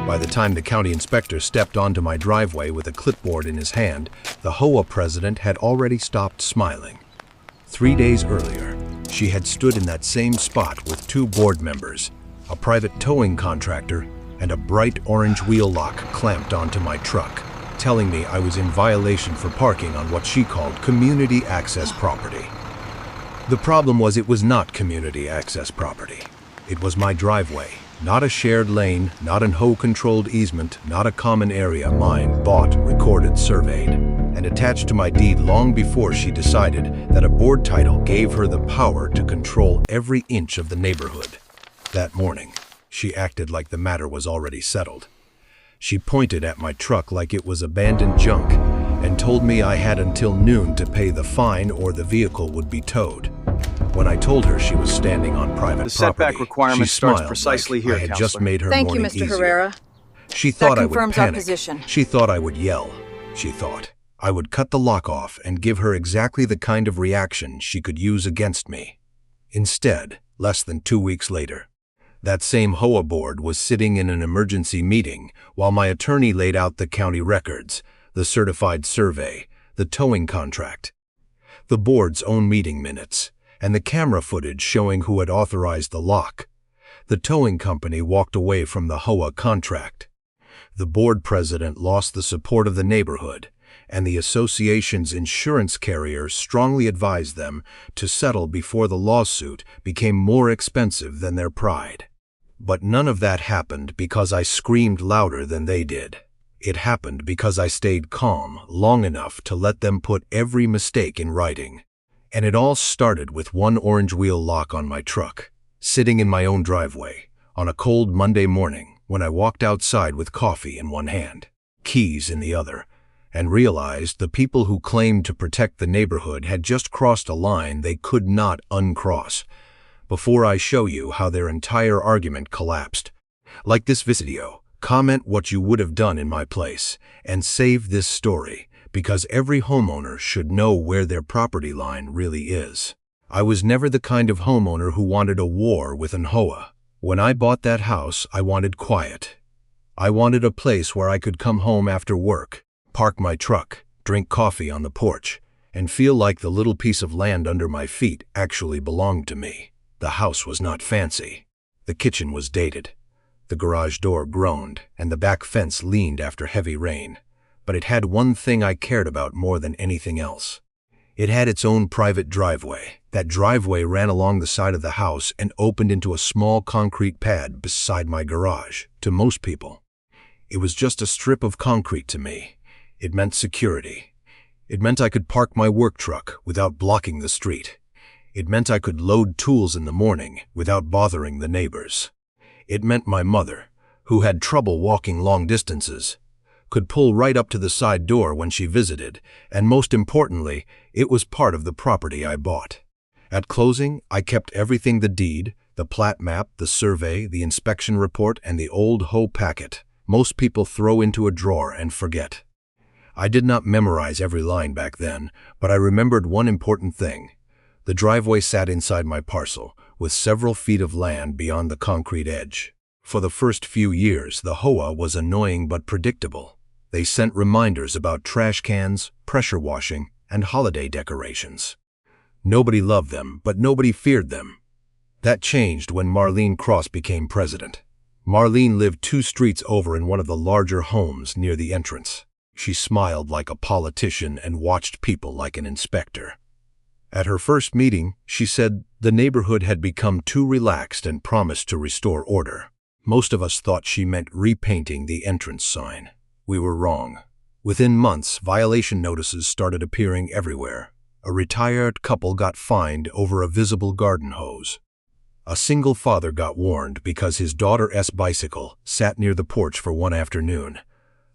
By the time the county inspector stepped onto my driveway with a clipboard in his hand, the HOA president had already stopped smiling. 3 days earlier, she had stood in that same spot with 2 board members, a private towing contractor, and a bright orange wheel lock clamped onto my truck, telling me I was in violation for parking on what she called community access property. The problem was it was not community access property. It was my driveway, not a shared lane, not an HOA-controlled easement, not a common area, mine, bought, recorded, surveyed, and attached to my deed long before she decided that a board title gave her the power to control every inch of the neighborhood. That morning, she acted like the matter was already settled. She pointed at my truck like it was abandoned junk and told me I had until noon to pay the fine or the vehicle would be towed. When I told her she was standing on private property, the setback requirement she starts smiled precisely like here, I had Counselor. just made her Thank you, morning Mr. easier. Herrera. She thought That I would confirms our panic. position. She thought I would yell. She thought I would cut the lock off and give her exactly the kind of reaction she could use against me. Instead, less than 2 weeks later, that same HOA board was sitting in an emergency meeting while my attorney laid out the county records, the certified survey, the towing contract, the board's own meeting minutes, and the camera footage showing who had authorized the lock. The towing company walked away from the HOA contract. The board president lost the support of the neighborhood, and the association's insurance carrier strongly advised them to settle before the lawsuit became more expensive than their pride. But none of that happened because I screamed louder than they did. It happened because I stayed calm long enough to let them put every mistake in writing. And it all started with one orange wheel lock on my truck, sitting in my own driveway, on a cold Monday morning when I walked outside with coffee in one hand, keys in the other, and realized the people who claimed to protect the neighborhood had just crossed a line they could not uncross. Before I show you how their entire argument collapsed, like this video, comment what you would have done in my place, and save this story, because every homeowner should know where their property line really is. I was never the kind of homeowner who wanted a war with an HOA. When I bought that house, I wanted quiet. I wanted a place where I could come home after work, park my truck, drink coffee on the porch, and feel like the little piece of land under my feet actually belonged to me. The house was not fancy. The kitchen was dated. The garage door groaned, and the back fence leaned after heavy rain. But it had one thing I cared about more than anything else. It had its own private driveway. That driveway ran along the side of the house and opened into a small concrete pad beside my garage. To most people, it was just a strip of concrete to me. It meant security. It meant I could park my work truck without blocking the street. It meant I could load tools in the morning without bothering the neighbors. It meant my mother, who had trouble walking long distances, could pull right up to the side door when she visited, and most importantly, it was part of the property I bought. At closing, I kept everything: the deed, the plat map, the survey, the inspection report, and the old HOA packet. Most people throw into a drawer and forget. I did not memorize every line back then, but I remembered one important thing. The driveway sat inside my parcel, with several feet of land beyond the concrete edge. For the first few years, the HOA was annoying but predictable. They sent reminders about trash cans, pressure washing, and holiday decorations. Nobody loved them, but nobody feared them. That changed when Marlene Cross became president. Marlene lived 2 streets over in one of the larger homes near the entrance. She smiled like a politician and watched people like an inspector. At her first meeting, she said the neighborhood had become too relaxed and promised to restore order. Most of us thought she meant repainting the entrance sign. We were wrong. Within months, violation notices started appearing everywhere. A retired couple got fined over a visible garden hose. A single father got warned because his daughter's bicycle sat near the porch for one afternoon.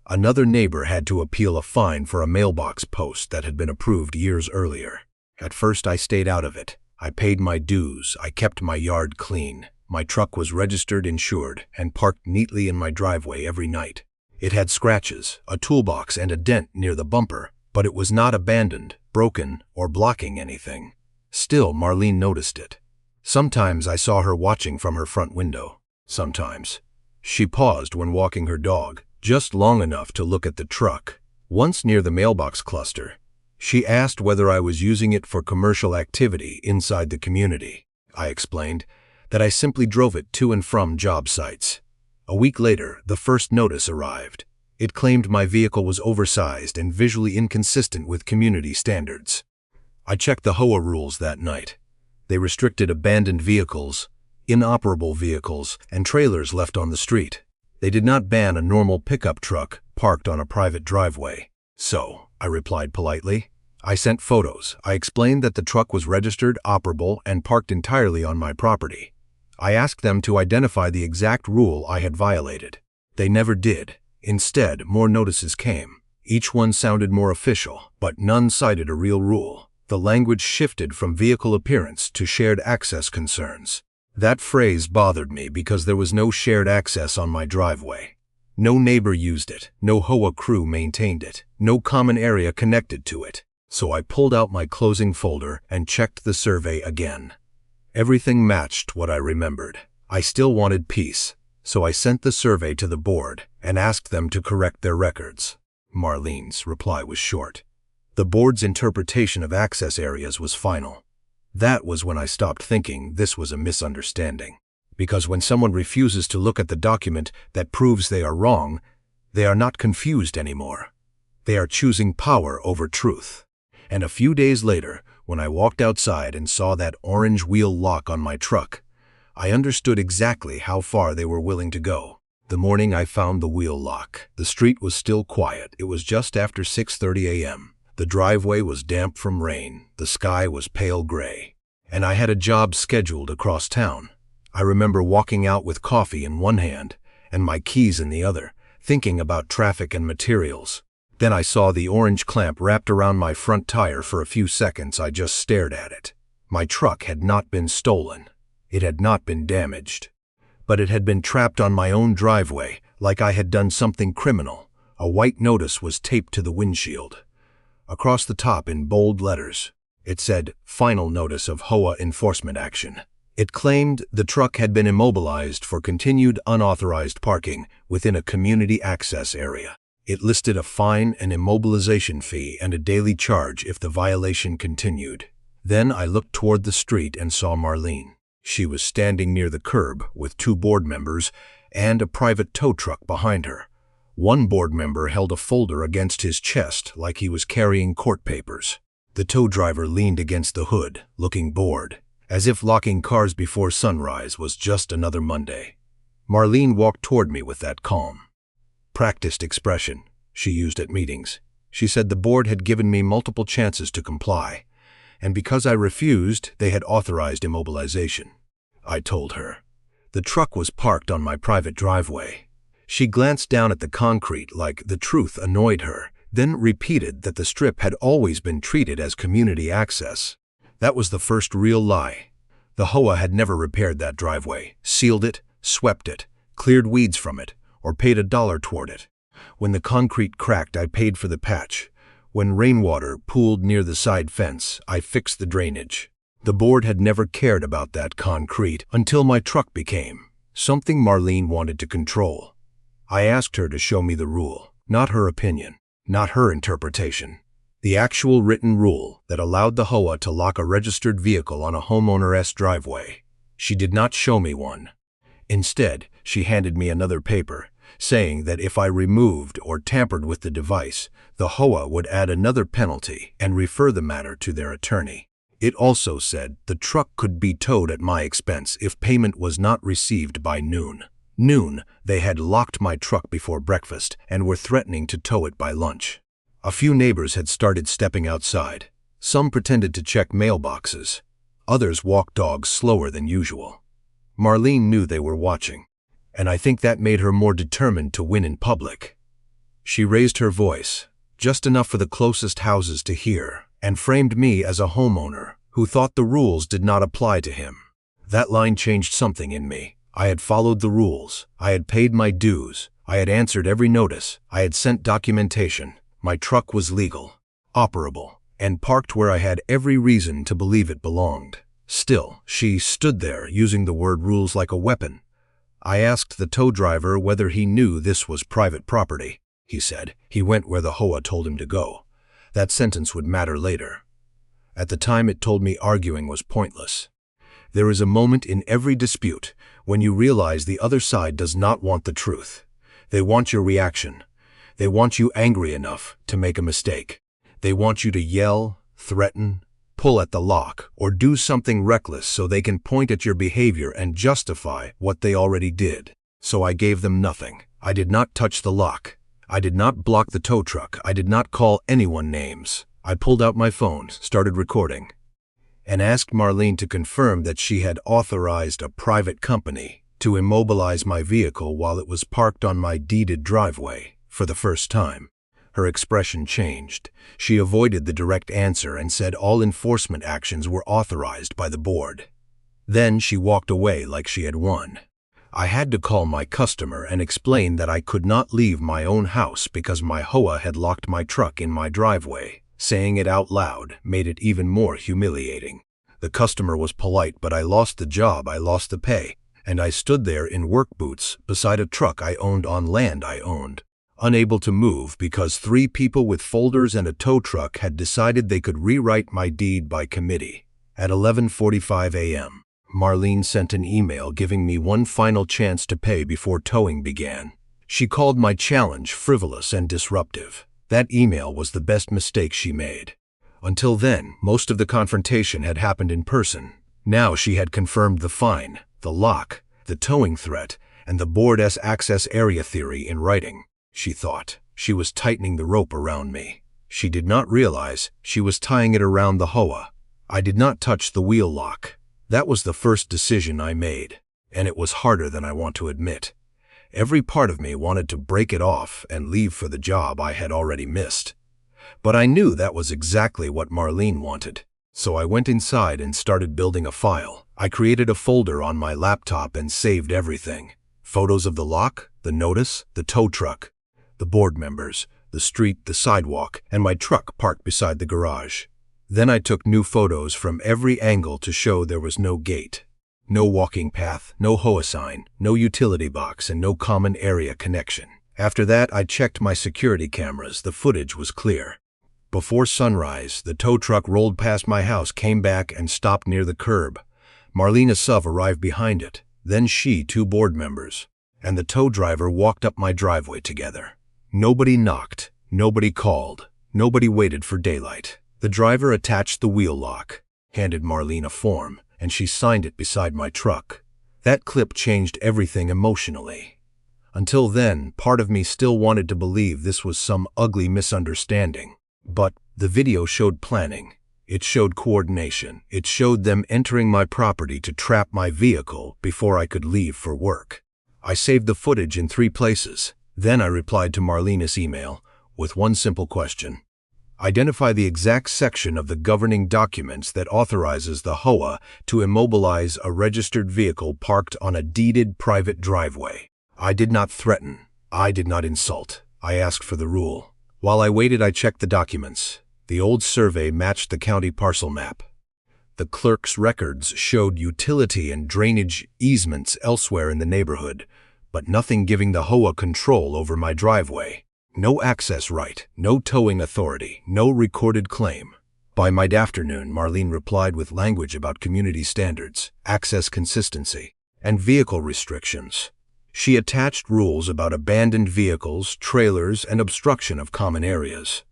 Another neighbor had to appeal a fine for a mailbox post that had been approved years earlier. At first, I stayed out of it. I paid my dues. I kept my yard clean. My truck was registered, insured, and parked neatly in my driveway every night. It had scratches, a toolbox, and a dent near the bumper, but it was not abandoned, broken, or blocking anything. Still, Marlene noticed it. Sometimes I saw her watching from her front window. Sometimes She paused when walking her dog, just long enough to look at the truck. Once near the mailbox cluster, she asked whether I was using it for commercial activity inside the community. I explained that I simply drove it to and from job sites. A week later, the first notice arrived. It claimed my vehicle was oversized and visually inconsistent with community standards. I checked the HOA rules that night. They restricted abandoned vehicles, inoperable vehicles, and trailers left on the street. They did not ban a normal pickup truck parked on a private driveway. So, I replied politely. I sent photos. I explained that the truck was registered, operable, and parked entirely on my property. I asked them to identify the exact rule I had violated. They never did. Instead, more notices came. Each one sounded more official, but none cited a real rule. The language shifted from vehicle appearance to shared access concerns. That phrase bothered me because there was no shared access on my driveway. No neighbor used it, no HOA crew maintained it, no common area connected to it. So I pulled out my closing folder and checked the survey again. Everything matched what I remembered. I still wanted peace, so I sent the survey to the board and asked them to correct their records. Marlene's reply was short. The board's interpretation of access areas was final. That was when I stopped thinking this was a misunderstanding. Because when someone refuses to look at the document that proves they are wrong, they are not confused anymore. They are choosing power over truth. And a few days later, when I walked outside and saw that orange wheel lock on my truck, I understood exactly how far they were willing to go. The morning I found the wheel lock, the street was still quiet. It was just after 6:30 a.m. The driveway was damp from rain, the sky was pale gray, and I had a job scheduled across town. I remember walking out with coffee in one hand and my keys in the other, thinking about traffic and materials. Then I saw the orange clamp wrapped around my front tire. For a few seconds I just stared at it. My truck had not been stolen. It had not been damaged. But it had been trapped on my own driveway, like I had done something criminal. A white notice was taped to the windshield. Across the top in bold letters, it said, "Final notice of HOA enforcement action." It claimed the truck had been immobilized for continued unauthorized parking within a community access area. It listed a fine, an immobilization fee, and a daily charge if the violation continued. Then I looked toward the street and saw Marlene. She was standing near the curb with two board members and a private tow truck behind her. One board member held a folder against his chest like he was carrying court papers. The tow driver leaned against the hood, looking bored, as if locking cars before sunrise was just another Monday. Marlene walked toward me with that calm, practiced expression she used at meetings. She said the board had given me multiple chances to comply, and because I refused, they had authorized immobilization. I told her. The truck was parked on my private driveway. She glanced down at the concrete like the truth annoyed her, then repeated that the strip had always been treated as community access. That was the first real lie. The HOA had never repaired that driveway, sealed it, swept it, cleared weeds from it, or paid $1 toward it. When the concrete cracked, I paid for the patch. When rainwater pooled near the side fence, I fixed the drainage. The board had never cared about that concrete until my truck became something Marlene wanted to control. I asked her to show me the rule, not her opinion, not her interpretation. The actual written rule that allowed the HOA to lock a registered vehicle on a homeowner's driveway. She did not show me one. Instead, she handed me another paper, saying that if I removed or tampered with the device, the HOA would add another penalty and refer the matter to their attorney. It also said the truck could be towed at my expense if payment was not received by noon. They had locked my truck before breakfast and were threatening to tow it by lunch. A few neighbors had started stepping outside. Some pretended to check mailboxes. Others walked dogs slower than usual. Marlene knew they were watching, and I think that made her more determined to win in public. She raised her voice, just enough for the closest houses to hear, and framed me as a homeowner who thought the rules did not apply to him. That line changed something in me. I had followed the rules. I had paid my dues. I had answered every notice. I had sent documentation. My truck was legal, operable, and parked where I had every reason to believe it belonged. Still, she stood there using the word rules like a weapon. I asked the tow driver whether he knew this was private property. He said he went where the HOA told him to go. That sentence would matter later. At the time, it told me arguing was pointless. There is a moment in every dispute when you realize the other side does not want the truth. They want your reaction. They want you angry enough to make a mistake. They want you to yell, threaten, pull at the lock, or do something reckless so they can point at your behavior and justify what they already did. So I gave them nothing. I did not touch the lock. I did not block the tow truck. I did not call anyone names. I pulled out my phone, started recording, and asked Marlene to confirm that she had authorized a private company to immobilize my vehicle while it was parked on my deeded driveway for the first time. Her expression changed. She avoided the direct answer and said all enforcement actions were authorized by the board. Then she walked away like she had won. I had to call my customer and explain that I could not leave my own house because my HOA had locked my truck in my driveway. Saying it out loud made it even more humiliating. The customer was polite, but I lost the job, I lost the pay, and I stood there in work boots beside a truck I owned on land I owned, unable to move because 3 people with folders and a tow truck had decided they could rewrite my deed by committee. At 11:45 a.m., Marlene sent an email giving me one final chance to pay before towing began. She called my challenge frivolous and disruptive. That email was the best mistake she made. Until then, most of the confrontation had happened in person. Now she had confirmed the fine, the lock, the towing threat, and the board's access area theory in writing. She thought she was tightening the rope around me. She did not realize she was tying it around the HOA. I did not touch the wheel lock. That was the first decision I made, and it was harder than I want to admit. Every part of me wanted to break it off and leave for the job I had already missed. But I knew that was exactly what Marlene wanted. So I went inside and started building a file. I created a folder on my laptop and saved everything. Photos of the lock, the notice, the tow truck, the board members, the street, the sidewalk, and my truck parked beside the garage. Then I took new photos from every angle to show there was no gate, no walking path, no HOA sign, no utility box, and no common area connection. After that, I checked my security cameras. The footage was clear. Before sunrise, the tow truck rolled past my house, came back, and stopped near the curb. Marlene Suv arrived behind it, then she, 2 board members, and the tow driver walked up my driveway together. Nobody knocked, nobody called, nobody waited for daylight. The driver attached the wheel lock, handed Marlene a form, and she signed it beside my truck. That clip changed everything emotionally. Until then, part of me still wanted to believe this was some ugly misunderstanding. But the video showed planning. It showed coordination. It showed them entering my property to trap my vehicle before I could leave for work. I saved the footage in 3 places. Then I replied to Marlene's email with one simple question. Identify the exact section of the governing documents that authorizes the HOA to immobilize a registered vehicle parked on a deeded private driveway. I did not threaten. I did not insult. I asked for the rule. While I waited, I checked the documents. The old survey matched the county parcel map. The clerk's records showed utility and drainage easements elsewhere in the neighborhood, but nothing giving the HOA control over my driveway. No access right, no towing authority, no recorded claim. By mid-afternoon, Marlene replied with language about community standards, access consistency, and vehicle restrictions. She attached rules about abandoned vehicles, trailers, and obstruction of common areas.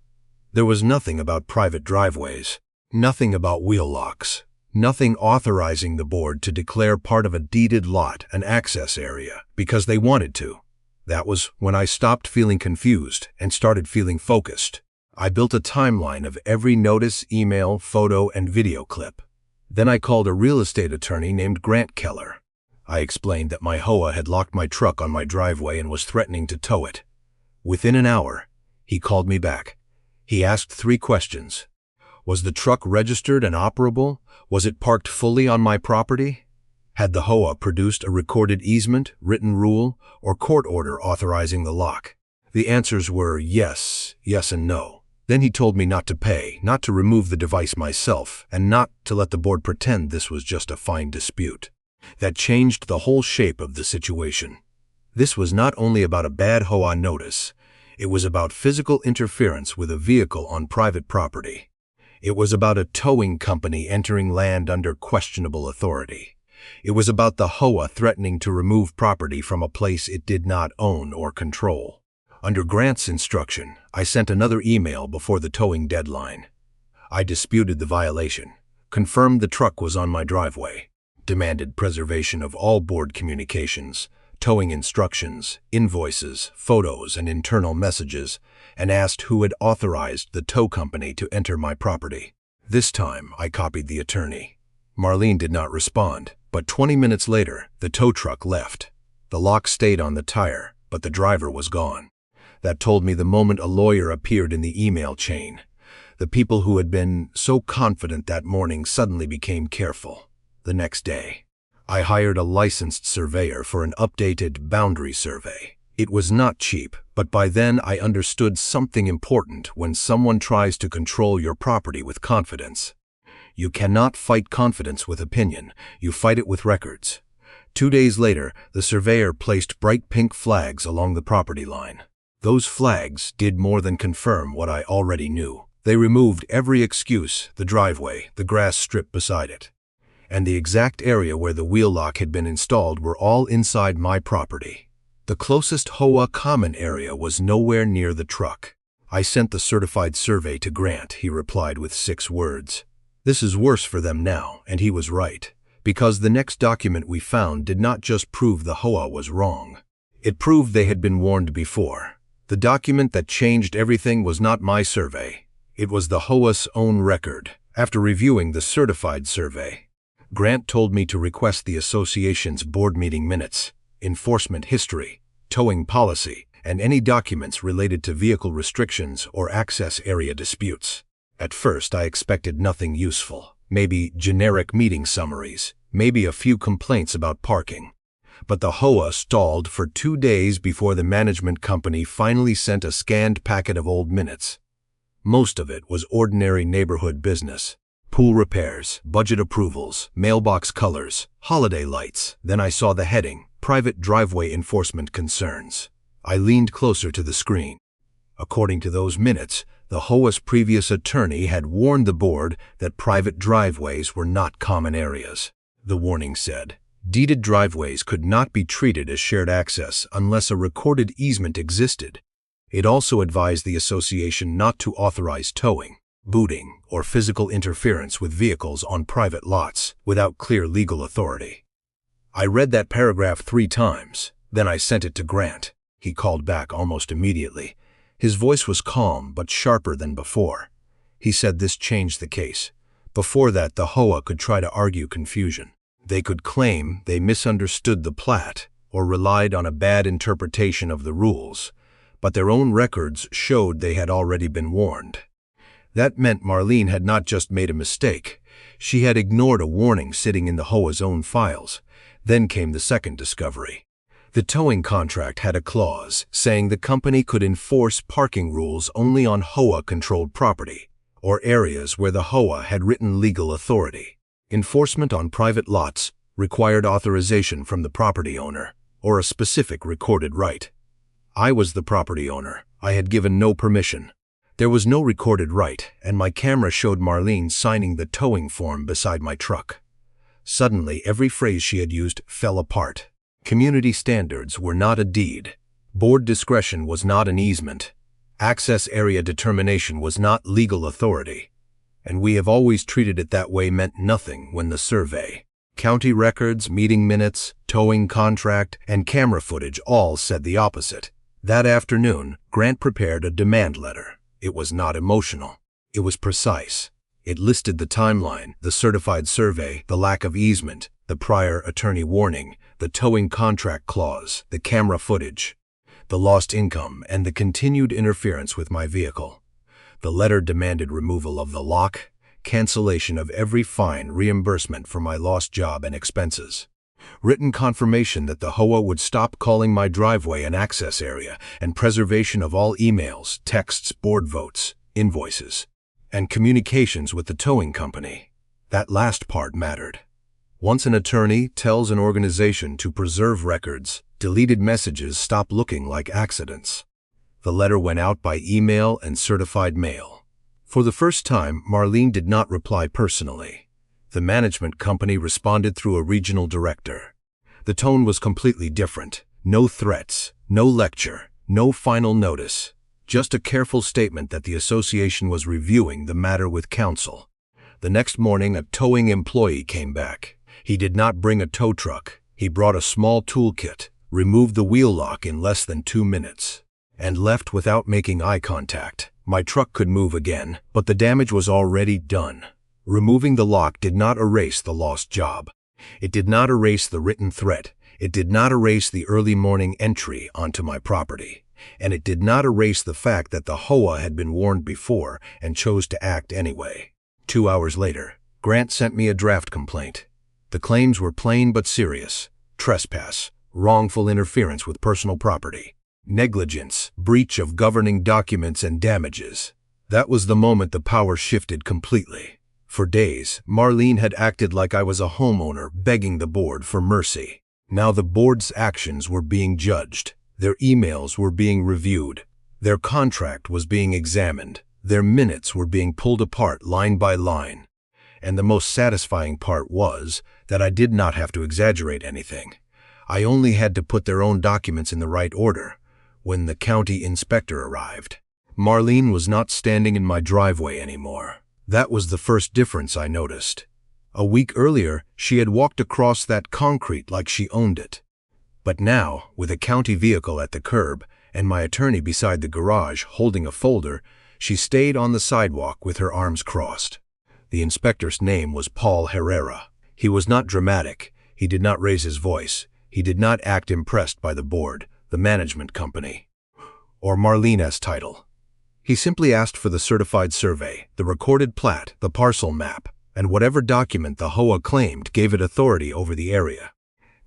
There was nothing about private driveways, nothing about wheel locks, nothing authorizing the board to declare part of a deeded lot an access area because they wanted to. That was when I stopped feeling confused and started feeling focused. I built a timeline of every notice, email, photo, and video clip. Then I called a real estate attorney named Grant Keller. I explained that my HOA had locked my truck on my driveway and was threatening to tow it. Within an hour, he called me back. He asked 3 questions. Was the truck registered and operable? Was it parked fully on my property? Had the HOA produced a recorded easement, written rule, or court order authorizing the lock? The answers were yes, yes, and no. Then he told me not to pay, not to remove the device myself, and not to let the board pretend this was just a fine dispute. That changed the whole shape of the situation. This was not only about a bad HOA notice, it was about physical interference with a vehicle on private property. It was about a towing company entering land under questionable authority. It was about the HOA threatening to remove property from a place it did not own or control. Under Grant's instruction, I sent another email before the towing deadline. I disputed the violation, confirmed the truck was on my driveway, demanded preservation of all board communications, towing instructions, invoices, photos, and internal messages, and asked who had authorized the tow company to enter my property. This time, I copied the attorney. Marlene did not respond, but 20 minutes later, the tow truck left. The lock stayed on the tire, but the driver was gone. That told me the moment a lawyer appeared in the email chain. The people who had been so confident that morning suddenly became careful. The next day, I hired a licensed surveyor for an updated boundary survey. It was not cheap, but by then I understood something important when someone tries to control your property with confidence. You cannot fight confidence with opinion, you fight it with records. 2 days later, the surveyor placed bright pink flags along the property line. Those flags did more than confirm what I already knew. They removed every excuse, the driveway, the grass strip beside it, and the exact area where the wheel lock had been installed were all inside my property. The closest HOA common area was nowhere near the truck. I sent the certified survey to Grant, he replied with 6 words. This is worse for them now, and he was right, because the next document we found did not just prove the HOA was wrong. It proved they had been warned before. The document that changed everything was not my survey. It was the HOA's own record. After reviewing the certified survey, Grant told me to request the association's board meeting minutes, enforcement history, towing policy, and any documents related to vehicle restrictions or access area disputes. At first, I expected nothing useful. Maybe generic meeting summaries, maybe a few complaints about parking. But the HOA stalled for 2 days before the management company finally sent a scanned packet of old minutes. Most of it was ordinary neighborhood business. Pool repairs, budget approvals, mailbox colors, holiday lights. Then I saw the heading, Private Driveway Enforcement Concerns. I leaned closer to the screen. According to those minutes, the HOA's previous attorney had warned the board that private driveways were not common areas. The warning said, deeded driveways could not be treated as shared access unless a recorded easement existed. It also advised the association not to authorize towing, booting, or physical interference with vehicles on private lots without clear legal authority. I read that paragraph 3 times, then I sent it to Grant. He called back almost immediately. His voice was calm but sharper than before. He said this changed the case. Before that, the HOA could try to argue confusion. They could claim they misunderstood the plat or relied on a bad interpretation of the rules, but their own records showed they had already been warned. That meant Marlene had not just made a mistake. She had ignored a warning sitting in the HOA's own files. Then came the second discovery. The towing contract had a clause saying the company could enforce parking rules only on HOA-controlled property, or areas where the HOA had written legal authority. Enforcement on private lots required authorization from the property owner, or a specific recorded right. I was the property owner. I had given no permission. There was no recorded right, and my camera showed Marlene signing the towing form beside my truck. Suddenly, every phrase she had used fell apart. Community standards were not a deed. Board discretion was not an easement. Access area determination was not legal authority. And we have always treated it that way meant nothing when the survey, county records, meeting minutes, towing contract, and camera footage all said the opposite. That afternoon, Grant prepared a demand letter. It was not emotional. It was precise. It listed the timeline, the certified survey, the lack of easement, the prior attorney warning, the towing contract clause, the camera footage, the lost income, and the continued interference with my vehicle. The letter demanded removal of the lock, cancellation of every fine, reimbursement for my lost job and expenses, written confirmation that the HOA would stop calling my driveway an access area, and preservation of all emails, texts, board votes, invoices, and communications with the towing company. That last part mattered. Once an attorney tells an organization to preserve records, deleted messages stop looking like accidents. The letter went out by email and certified mail. For the first time, Marlene did not reply personally. The management company responded through a regional director. The tone was completely different. No threats, no lecture, no final notice. Just a careful statement that the association was reviewing the matter with counsel. The next morning, a towing employee came back. He did not bring a tow truck. He brought a small toolkit, removed the wheel lock in less than 2 minutes, and left without making eye contact. My truck could move again, but the damage was already done. Removing the lock did not erase the lost job. It did not erase the written threat. It did not erase the early morning entry onto my property. And it did not erase the fact that the HOA had been warned before and chose to act anyway. 2 hours later, Grant sent me a draft complaint. The claims were plain but serious: trespass, wrongful interference with personal property, negligence, breach of governing documents, and damages. That was the moment the power shifted completely. For days, Marlene had acted like I was a homeowner begging the board for mercy. Now the board's actions were being judged. Their emails were being reviewed. Their contract was being examined. Their minutes were being pulled apart line by line. And the most satisfying part was that I did not have to exaggerate anything. I only had to put their own documents in the right order. When the county inspector arrived, Marlene was not standing in my driveway anymore. That was the first difference I noticed. A week earlier, she had walked across that concrete like she owned it. But now, with a county vehicle at the curb and my attorney beside the garage holding a folder, she stayed on the sidewalk with her arms crossed. The inspector's name was Paul Herrera. He was not dramatic. He did not raise his voice. He did not act impressed by the board, the management company, or Marlene's title. He simply asked for the certified survey, the recorded plat, the parcel map, and whatever document the HOA claimed gave it authority over the area.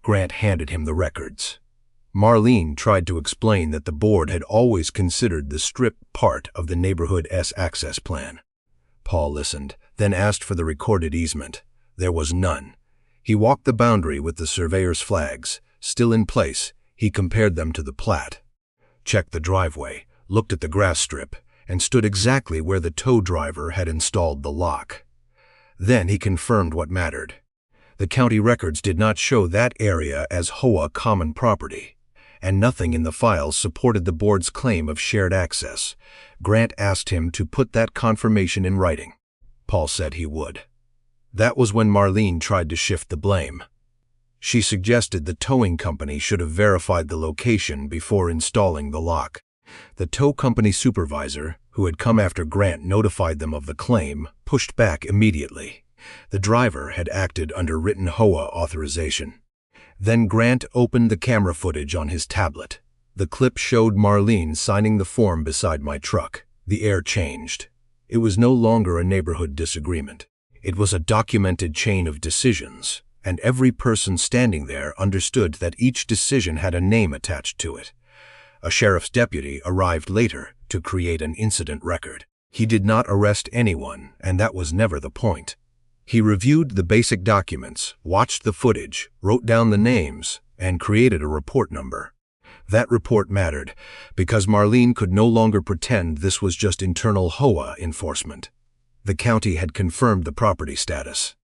Grant handed him the records. Marlene tried to explain that the board had always considered the strip part of the neighborhood S access plan. Paul listened, then asked for the recorded easement. There was none. He walked the boundary with the surveyor's flags. Still in place, he compared them to the plat, checked the driveway, looked at the grass strip, and stood exactly where the tow driver had installed the lock. Then he confirmed what mattered. The county records did not show that area as HOA common property, and nothing in the files supported the board's claim of shared access. Grant asked him to put that confirmation in writing. Paul said he would. That was when Marlene tried to shift the blame. She suggested the towing company should have verified the location before installing the lock. The tow company supervisor, who had come after Grant notified them of the claim, pushed back immediately. The driver had acted under written HOA authorization. Then Grant opened the camera footage on his tablet. The clip showed Marlene signing the form beside my truck. The air changed. It was no longer a neighborhood disagreement. It was a documented chain of decisions, and every person standing there understood that each decision had a name attached to it. A sheriff's deputy arrived later to create an incident record. He did not arrest anyone, and that was never the point. He reviewed the basic documents, watched the footage, wrote down the names, and created a report number. That report mattered, because Marlene could no longer pretend this was just internal HOA enforcement. The county had confirmed the property status.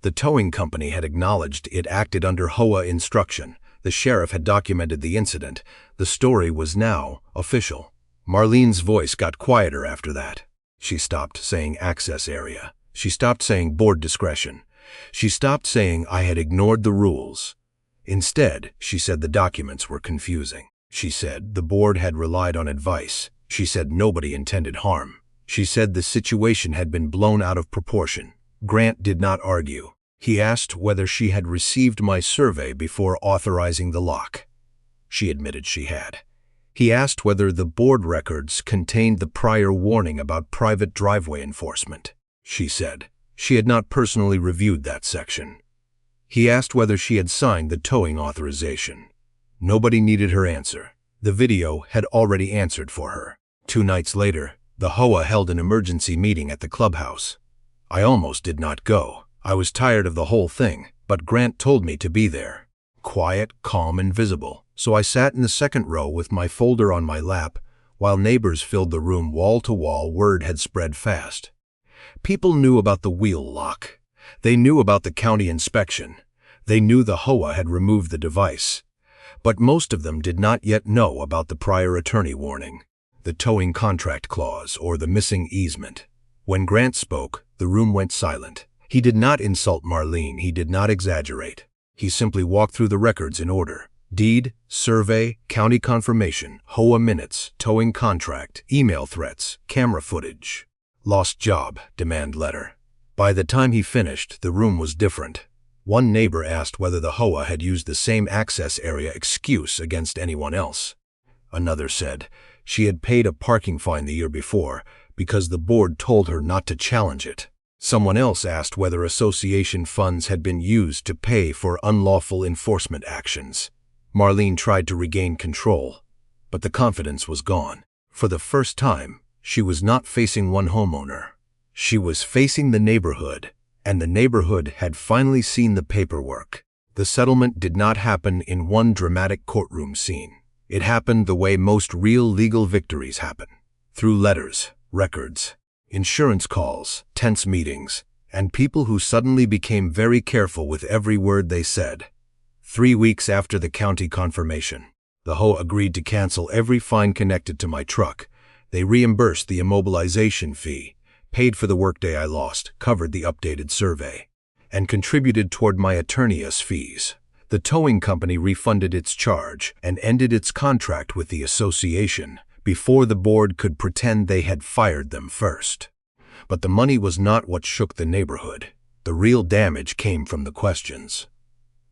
The towing company had acknowledged it acted under HOA instruction. The sheriff had documented the incident. The story was now official. Marlene's voice got quieter after that. She stopped saying access area. She stopped saying board discretion. She stopped saying I had ignored the rules. Instead, she said the documents were confusing. She said the board had relied on advice. She said nobody intended harm. She said the situation had been blown out of proportion. Grant did not argue. He asked whether she had received my survey before authorizing the lock. She admitted she had. He asked whether the board records contained the prior warning about private driveway enforcement. She said she had not personally reviewed that section. He asked whether she had signed the towing authorization. Nobody needed her answer. The video had already answered for her. 2 nights later, the HOA held an emergency meeting at the clubhouse. I almost did not go. I was tired of the whole thing, but Grant told me to be there. Quiet, calm, and visible. So I sat in the second row with my folder on my lap, while neighbors filled the room wall to wall. Word had spread fast. People knew about the wheel lock. They knew about the county inspection. They knew the HOA had removed the device. But most of them did not yet know about the prior attorney warning, the towing contract clause, or the missing easement. When Grant spoke, the room went silent. He did not insult Marlene. He did not exaggerate. He simply walked through the records in order. Deed, survey, county confirmation, HOA minutes, towing contract, email threats, camera footage. Lost job, demand letter. By the time he finished, the room was different. One neighbor asked whether the HOA had used the same access area excuse against anyone else. Another said she had paid a parking fine the year before because the board told her not to challenge it. Someone else asked whether association funds had been used to pay for unlawful enforcement actions. Marlene tried to regain control, but the confidence was gone. For the first time, she was not facing one homeowner. She was facing the neighborhood, and the neighborhood had finally seen the paperwork. The settlement did not happen in one dramatic courtroom scene. It happened the way most real legal victories happen, through letters, records, insurance calls, tense meetings, and people who suddenly became very careful with every word they said. 3 weeks after the county confirmation, the HOA agreed to cancel every fine connected to my truck. They reimbursed the immobilization fee, paid for the workday I lost, covered the updated survey, and contributed toward my attorney's fees. The towing company refunded its charge and ended its contract with the association before the board could pretend they had fired them first. But the money was not what shook the neighborhood. The real damage came from the questions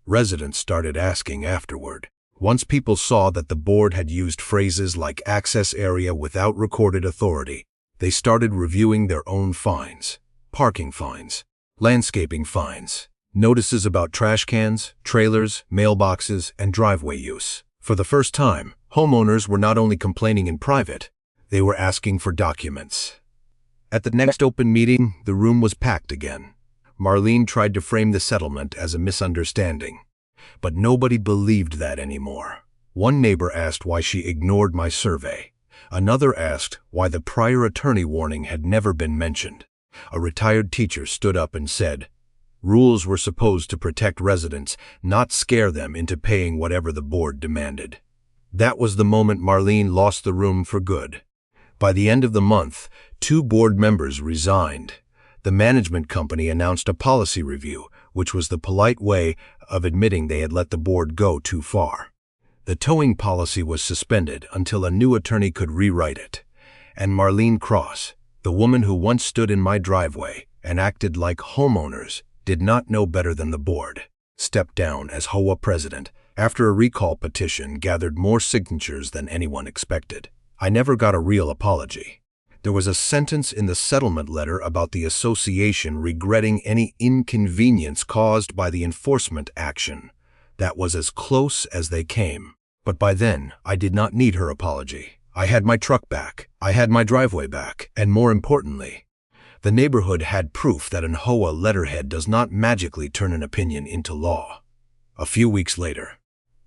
residents started asking afterward. Once people saw that the board had used phrases like access area without recorded authority, they started reviewing their own fines, parking fines, landscaping fines, notices about trash cans, trailers, mailboxes, and driveway use. For the first time, homeowners were not only complaining in private, they were asking for documents. At the next open meeting, the room was packed again. Marlene tried to frame the settlement as a misunderstanding, but nobody believed that anymore. One neighbor asked why she ignored my survey. Another asked why the prior attorney warning had never been mentioned. A retired teacher stood up and said, "Rules were supposed to protect residents, not scare them into paying whatever the board demanded." That was the moment Marlene lost the room for good. By the end of the month, 2 board members resigned. The management company announced a policy review, which was the polite way of admitting they had let the board go too far. The towing policy was suspended until a new attorney could rewrite it. And Marlene Cross, the woman who once stood in my driveway and acted like homeowners did not know better than the board, stepped down as HOA president after a recall petition gathered more signatures than anyone expected. I never got a real apology. There was a sentence in the settlement letter about the association regretting any inconvenience caused by the enforcement action. That was as close as they came. But by then, I did not need her apology. I had my truck back. I had my driveway back. And more importantly, the neighborhood had proof that an HOA letterhead does not magically turn an opinion into law. A few weeks later,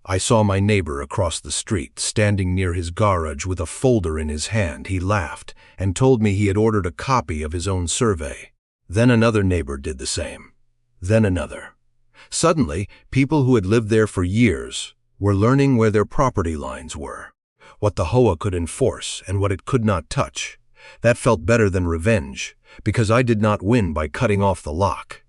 I saw my neighbor across the street standing near his garage with a folder in his hand. He laughed and told me he had ordered a copy of his own survey. Then another neighbor did the same. Then another. Suddenly, people who had lived there for years were learning where their property lines were, what the HOA could enforce and what it could not touch. That felt better than revenge, because I did not win by cutting off the lock.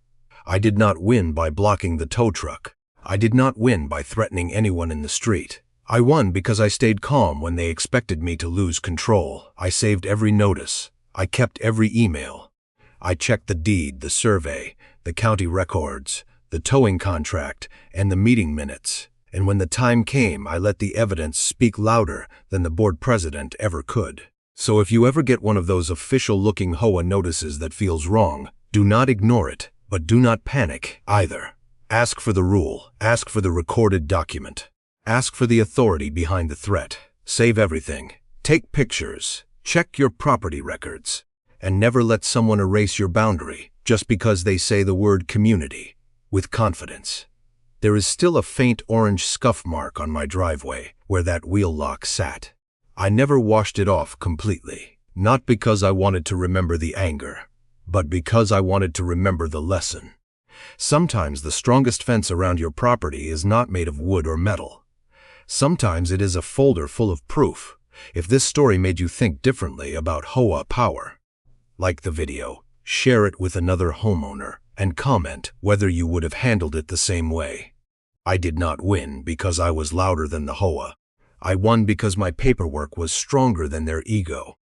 I did not win by blocking the tow truck. I did not win by threatening anyone in the street. I won because I stayed calm when they expected me to lose control. I saved every notice. I kept every email. I checked the deed, the survey, the county records, the towing contract, and the meeting minutes. And when the time came, I let the evidence speak louder than the board president ever could. So if you ever get one of those official-looking HOA notices that feels wrong, do not ignore it, but do not panic either. Ask for the rule. Ask for the recorded document. Ask for the authority behind the threat. Save everything. Take pictures. Check your property records. And never let someone erase your boundary just because they say the word community with confidence. There is still a faint orange scuff mark on my driveway where that wheel lock sat. I never washed it off completely, not because I wanted to remember the anger, but because I wanted to remember the lesson. Sometimes the strongest fence around your property is not made of wood or metal. Sometimes it is a folder full of proof. If this story made you think differently about HOA power, like the video, share it with another homeowner, and comment whether you would have handled it the same way. I did not win because I was louder than the HOA. I won because my paperwork was stronger than their ego.